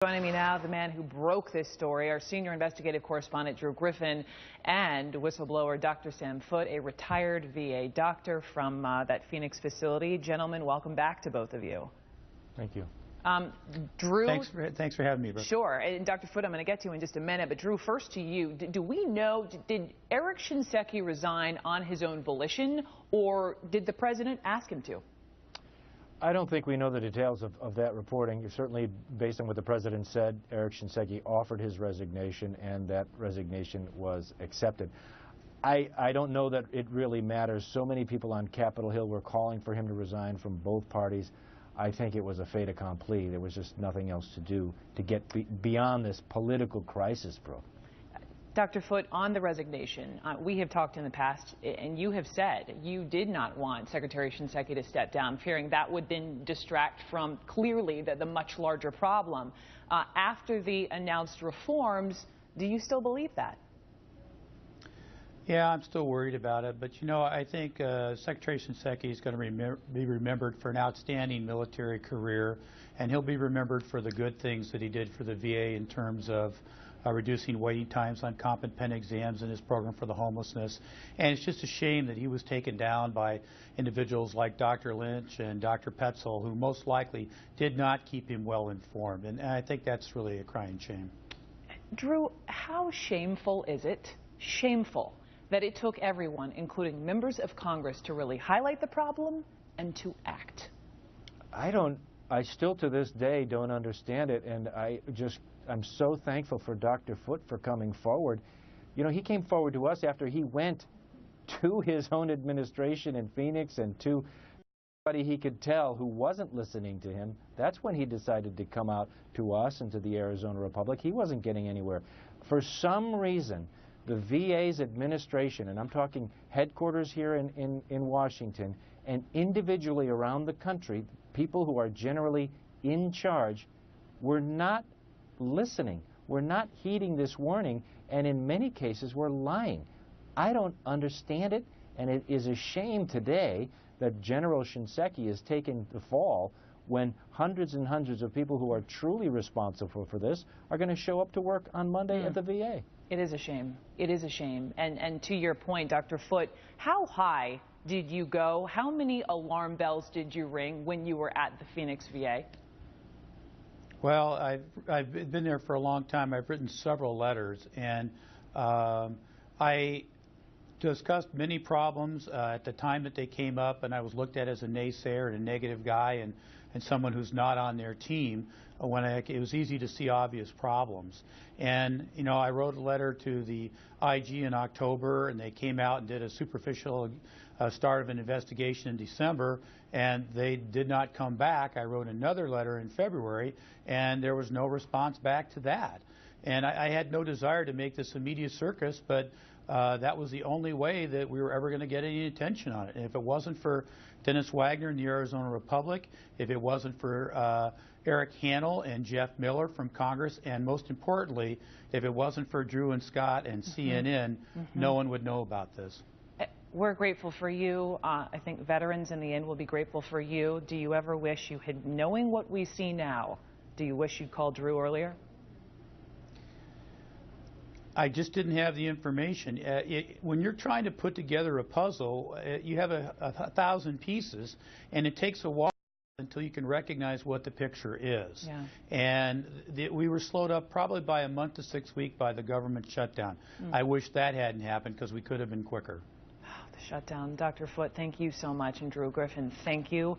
Joining me now, the man who broke this story, our senior investigative correspondent Drew Griffin, and whistleblower Dr. Sam Foote, a retired VA doctor from that Phoenix facility. Gentlemen, welcome back to both of you. Thank you. Drew, thanks for having me, Brooke. Sure, and Dr. Foote, I'm going to get to you in just a minute, but Drew, first to you. Do we know, did Eric Shinseki resign on his own volition, or did the president ask him to? I don't think we know the details of that reporting. Certainly, based on what the president said, Eric Shinseki offered his resignation, and that resignation was accepted. I don't know that it really matters. So many people on Capitol Hill were calling for him to resign from both parties. I think it was a fait accompli. There was just nothing else to do to get beyond this political crisis, Brooke. Dr. Foote, on the resignation, we have talked in the past, and you have said you did not want Secretary Shinseki to step down, fearing that would then distract from clearly the much larger problem. After the announced reforms, do you still believe that? Yeah, I'm still worried about it, but you know, I think Secretary Shinseki is going to be remembered for an outstanding military career, and he'll be remembered for the good things that he did for the VA in terms of reducing waiting times on comp pen exams in his program for the homelessness. And it's just a shame that he was taken down by individuals like Dr. Lynch and Dr. Petzel, who most likely did not keep him well informed. And I think that's really a crying shame. Drew, how shameful is it, that it took everyone, including members of Congress, to really highlight the problem and to act? I still to this day don't understand it, and I'm so thankful for Dr. Foote for coming forward. You know, he came forward to us after he went to his own administration in Phoenix and to anybody he could tell who wasn't listening to him. That's when he decided to come out to us and to the Arizona Republic. He wasn't getting anywhere. For some reason, the VA's administration, and I'm talking headquarters here in Washington, and individually around the country, people who are generally in charge, were not listening. We're not heeding this warning, and in many cases we're lying. I don't understand it, and it is a shame today that General Shinseki is taking the fall when hundreds and hundreds of people who are truly responsible for this are going to show up to work on Monday at the VA. It is a shame. It is a shame. And to your point, Dr. Foote, how high did you go? How many alarm bells did you ring when you were at the Phoenix VA? Well, I've been there for a long time. I've written several letters, and I discussed many problems at the time that they came up, and I was looked at as a naysayer and a negative guy and someone who's not on their team when it was easy to see obvious problems. And, you know, I wrote a letter to the IG in October, and they came out and did a superficial start of an investigation in December, and they did not come back. I wrote another letter in February, and there was no response back to that. And I had no desire to make this a media circus, but that was the only way that we were ever going to get any attention on it. And if it wasn't for Dennis Wagner and the Arizona Republic, if it wasn't for Eric Hanel and Jeff Miller from Congress, and most importantly, if it wasn't for Drew and Scott and CNN, no one would know about this. We're grateful for you. I think veterans in the end will be grateful for you. Do you ever wish you had, knowing what we see now, do you wish you'd called Drew earlier? I just didn't have the information. When you're trying to put together a puzzle, you have a 1,000 pieces, and it takes a while until you can recognize what the picture is. Yeah. And we were slowed up probably by a month to 6 weeks by the government shutdown. I wish that hadn't happened because we could have been quicker. The shutdown. Dr. Foote, thank you so much. And Drew Griffin, thank you.